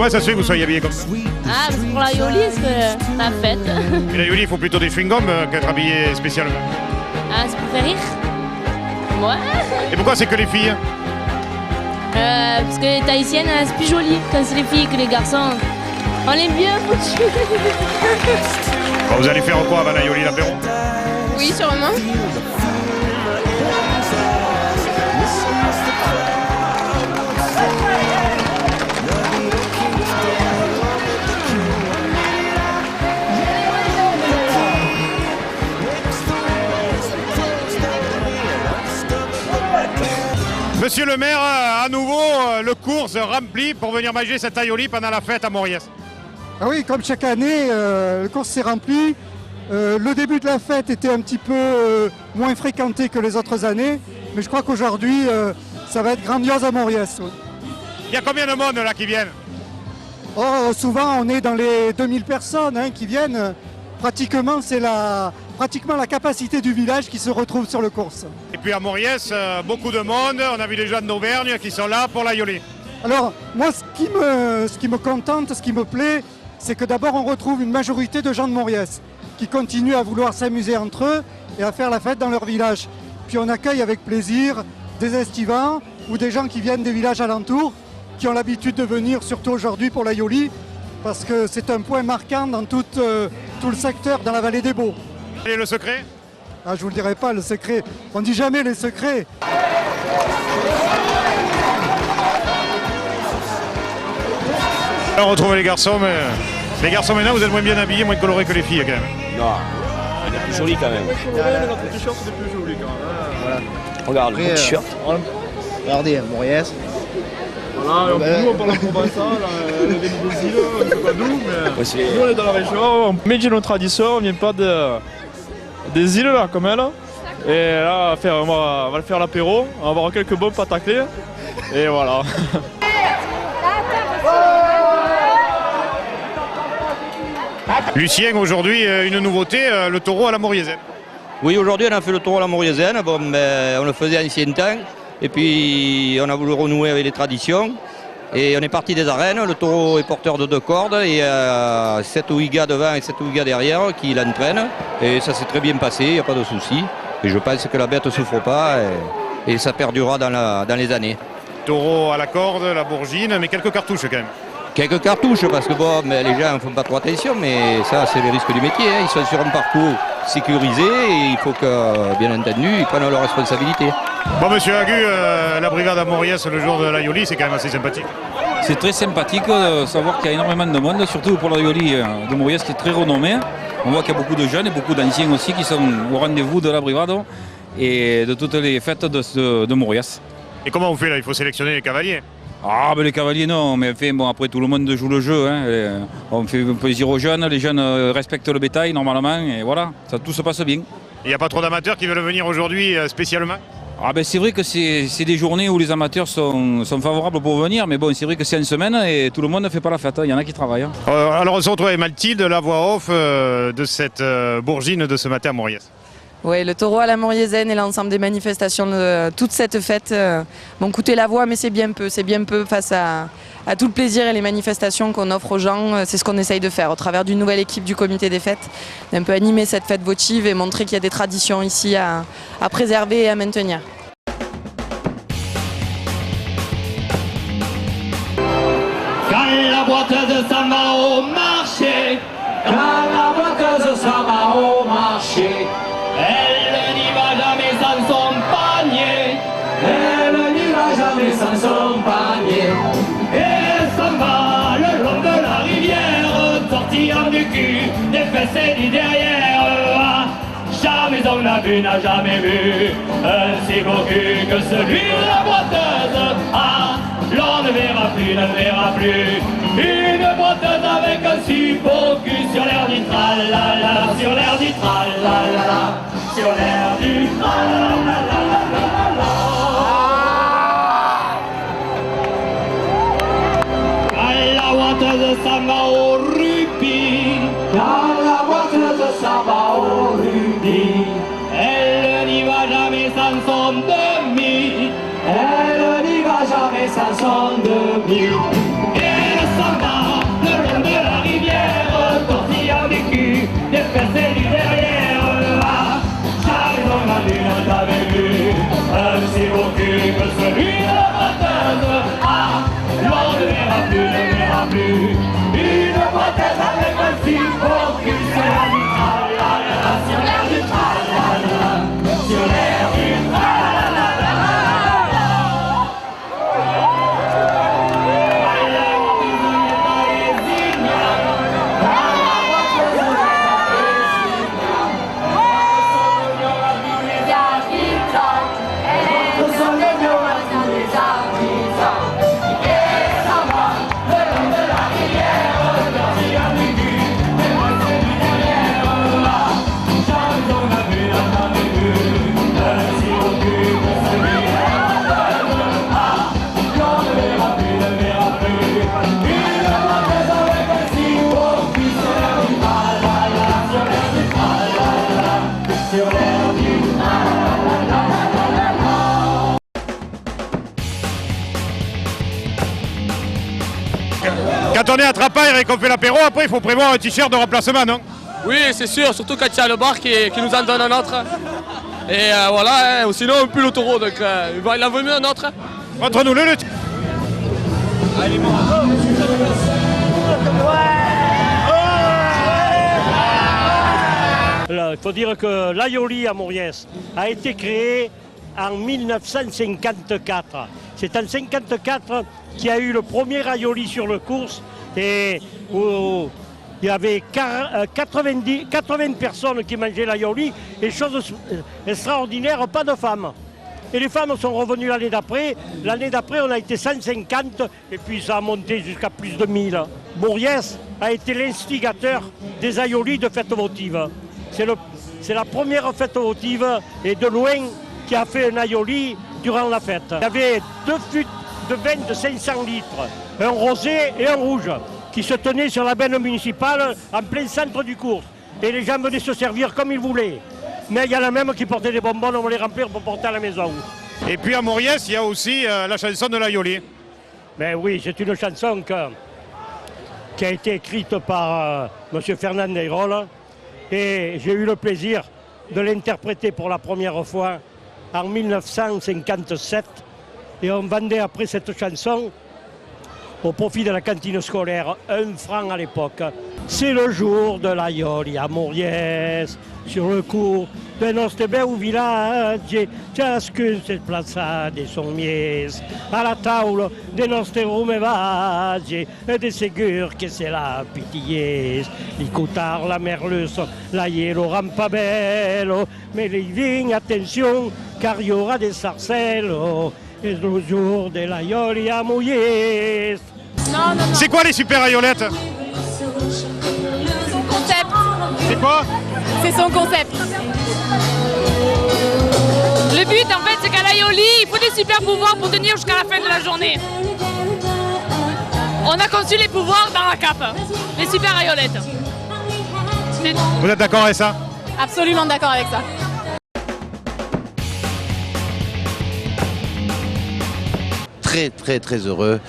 comment ça se fait que vous soyez habillés comme ça? Ah, c'est pour la Yoli, c'est la fête. Et la Yoli, il faut plutôt des chewing-gums qu'être habillé spécialement. Ah, c'est pour faire rire. Ouais. Et pourquoi c'est que les filles? Parce que les Tahitiennes, c'est plus joli quand c'est les filles que les garçons. On est bien foutus. Bon, vous allez faire quoi avant la Yoli, l'apéro? Oui, sûrement. Monsieur le maire, à nouveau, le cours se remplit pour venir manger cette aioli pendant la fête à Moriès. Ah oui, comme chaque année, le cours s'est rempli. Le début de la fête était un petit peu moins fréquenté que les autres années, mais je crois qu'aujourd'hui, ça va être grandiose à Moriès. Oui. Il y a combien de monde là qui viennent? Oh, souvent, on est dans les 2000 personnes qui viennent. Pratiquement, c'est pratiquement la capacité du village qui se retrouve sur le cours. Et puis à Moriès, beaucoup de monde. On a vu les gens d'Auvergne qui sont là pour l'aioli. Alors, moi, ce qui me contente, ce qui me plaît, c'est que d'abord, on retrouve une majorité de gens de Moriès qui continuent à vouloir s'amuser entre eux et à faire la fête dans leur village. Puis on accueille avec plaisir des estivants ou des gens qui viennent des villages alentours, qui ont l'habitude de venir, surtout aujourd'hui pour l'aioli, parce que c'est un point marquant dans tout le secteur, dans la vallée des Baux. Et le secret? Ah, je vous le dirai pas, le secret. On ne dit jamais les secrets. On retrouve les garçons, mais les garçons maintenant vous êtes moins bien habillés, moins colorés que les filles quand même. Non, il est plus joli quand même. Notre t-shirt c'est plus joli quand même. Voilà. Regarde le t-shirt. Regardez, Moriès. Voilà, nous on parle en provençal, on est des îles, on ne sait pas d'où, mais nous on est dans la région, on mélange nos traditions, on ne vient pas des îles là comme elle. Et là on va faire l'apéro, on va avoir quelques bombes à tacler, et voilà. Lucien, aujourd'hui, une nouveauté, le taureau à la Mauriésaine. Oui, aujourd'hui on a fait le taureau à la Mauriésaine, bon, on le faisait ancien temps, et puis on a voulu renouer avec les traditions. Et on est parti des arènes, le taureau est porteur de 2 cordes, et 7 ou 8 gars devant et 7 ou 8 gars derrière qui l'entraînent. Et ça s'est très bien passé, il n'y a pas de souci. Et je pense que la bête ne souffre pas et ça perdurera dans les années. Taureau à la corde, la bourgine, mais quelques cartouches quand même. Quelques cartouches parce que bon, mais les gens ne font pas trop attention, mais ça c'est le risque du métier. Ils sont sur un parcours sécurisé et il faut que, bien entendu, ils prennent leurs responsabilités. Bon, monsieur Agu, la brigade à Moriès le jour de l'aioli, c'est quand même assez sympathique. C'est très sympathique de savoir qu'il y a énormément de monde, surtout pour l'aioli de Moriès qui est très renommé. On voit qu'il y a beaucoup de jeunes et beaucoup d'anciens aussi qui sont au rendez-vous de la brigade et de toutes les fêtes de Moriès. Et comment on fait là? Il faut sélectionner les cavaliers. Ah ben les cavaliers non, mais enfin, bon, après tout le monde joue le jeu. Hein. On fait plaisir aux jeunes, les jeunes respectent le bétail normalement et voilà, tout se passe bien. Il n'y a pas trop d'amateurs qui veulent venir aujourd'hui spécialement? Ah ben c'est vrai que c'est des journées où les amateurs sont favorables pour venir, mais bon c'est vrai que c'est une semaine et tout le monde ne fait pas la fête, il y en a qui travaillent. Hein. Alors on se retrouve avec Mathilde, la voix off de cette bourgine de ce matin à Moriès. Oui, le taureau à la Mauriésaine et l'ensemble des manifestations de toute cette fête m'ont coûté la voix, mais c'est bien peu face à tout le plaisir et les manifestations qu'on offre aux gens. C'est ce qu'on essaye de faire au travers d'une nouvelle équipe du comité des fêtes, d'un peu animer cette fête votive et montrer qu'il y a des traditions ici à préserver et à maintenir. Quand la boiteuse s'en va au marché, quand la boiteuse s'en va au marché, elle n'y va jamais sans son panier. Elle n'y va jamais sans son panier. Et elle s'en va le long de la rivière, sortirant du cul, des fesses et du derrière. Ah, jamais on n'a jamais vu un si beau cul que celui de la boiteuse. Ah, l'on ne verra plus une boiteuse avec un si beau cul sur l'air du tralala, sur l'air du tralala, sur l'air du tralala. La boiteuse s'en va au rubis, la boiteuse s'en va au rubis, elle n'y va jamais sans son demi. Elle n'y va jamais sans son demi. Elle s'en va Quand on est à Trapaire et qu'on fait l'apéro, après il faut prévoir un t-shirt de remplacement, non? Oui, c'est sûr, surtout quand il y a le bar qui nous en donne un autre. Et voilà, ou sinon on pue le taureau, donc il en vaut mieux un autre. Montre-nous-le. Il faut dire que l'Aioli à Mauriès a été créé en 1954. C'est en 1954 qu'il y a eu le premier Aioli sur le course et où il y avait 80 personnes qui mangeaient l'Aioli et chose extraordinaire, pas de femmes. Et les femmes sont revenues l'année d'après. L'année d'après, on a été 150 et puis ça a monté jusqu'à plus de 1000. Mauriès a été l'instigateur des Aiolis de fête votive. C'est la première fête votive et de loin qui a fait un Aioli durant la fête. Il y avait 2 fûts de vin de 500 litres, un rosé et un rouge, qui se tenaient sur la benne municipale en plein centre du cours. Et les gens venaient se servir comme ils voulaient. Mais il y en a même qui portaient des bonbons, on va les remplir pour porter à la maison. Et puis à Mauriès, il y a aussi la chanson de l'Aioli. Ben oui, c'est une chanson qui a été écrite par M. Fernand Neyrol. Et j'ai eu le plaisir de l'interpréter pour la première fois en 1957. Et on vendait après cette chanson au profit de la cantine scolaire, 1 franc à l'époque. C'est le jour de l'Aioli a Mauriès, sur le cours de nostro bel village, ciascun si plaça de son mies, à la tavola de nostre rumevage, et de ségur que c'est la pitié. Il coutard la merleuse, l'aielo rampa bello, mais les vignes, attention, car il y aura des sarcelles, et le jour de l'Aioli a Mauriès. Non. C'est quoi les super aiolettes? Son concept. C'est quoi? C'est son concept. Le but en fait c'est qu'à l'Aioli, il faut des super pouvoirs pour tenir jusqu'à la fin de la journée. On a conçu les pouvoirs dans la cape, les super aiolettes. Vous êtes d'accord avec ça? Absolument d'accord avec ça. Très heureux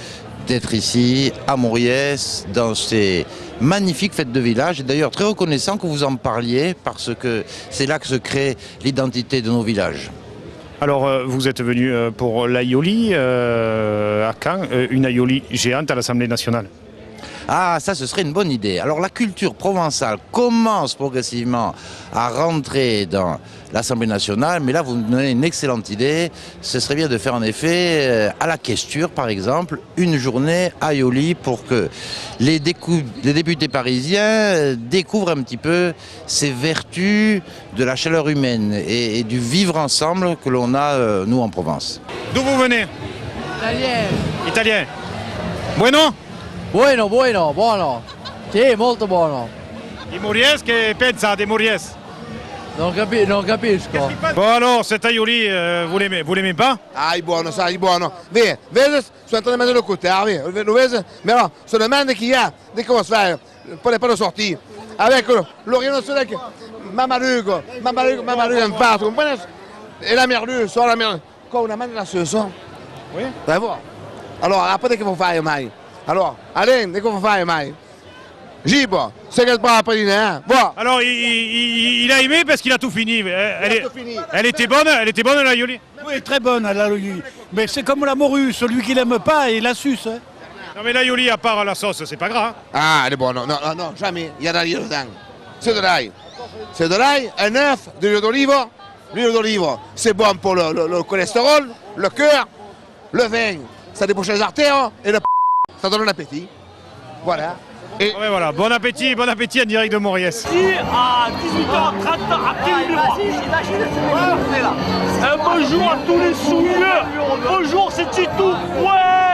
d'être ici à Mauriès dans ces magnifiques fêtes de village et d'ailleurs très reconnaissant que vous en parliez parce que c'est là que se crée l'identité de nos villages. Alors vous êtes venu pour l'Aioli à Caen, une Aioli géante à l'Assemblée nationale. Ah, ça, ce serait une bonne idée. Alors, la culture provençale commence progressivement à rentrer dans l'Assemblée nationale, mais là, vous me donnez une excellente idée. Ce serait bien de faire, en effet, à la Questure, par exemple, une journée Aioli pour que les députés parisiens découvrent un petit peu ces vertus de la chaleur humaine et du vivre ensemble que l'on a, nous, en Provence. D'où vous venez? Italien. Italien. Bueno? Buono. Sì, molto buono. Di Mauriès, che pensa di Mauriès? Non capisco. Bon alors, cet Aioli, vous l'aimez pas? Ah, è buono, sai, è buono. Vedi, sono entrato in mezzo alle cutte, lo vedi? Mais alors, se demande qu'il y a, dès qu'on va se faire, pas de sortie. Avec l'orientation, Mamalugo, un fatto, comprenez? Et la merlu, so la merlu. Quoi, una mano la sauce? Oui. Vai voir. Alors, après, che vuoi fare mai? Alors, Alain, che vuoi fare mai? Gibo, c'est qu'elle prend après dîner, hein? Bon. Alors, il a aimé parce qu'il a tout fini. Elle était bonne l'Aioli? Oui, très bonne l'Aioli. Mais c'est comme la morue, celui qui l'aime pas, il la suce. Hein. Non mais l'Aioli, à part la sauce, c'est pas gras. Ah, elle est bonne. Non, jamais. Il y a de l'ail dedans. C'est de l'ail. C'est de l'ail, un œuf, de l'huile d'olive. L'huile d'olive, c'est bon pour le cholestérol, le cœur, le vin. Ça débouche les artères et ça donne un appétit. Voilà. Et ouais, voilà, bon appétit en direct de Mauriès. Ici, à 18h30, après une Un bonjour à tous les souilleux. Bonjour, c'est Titou. Ouais.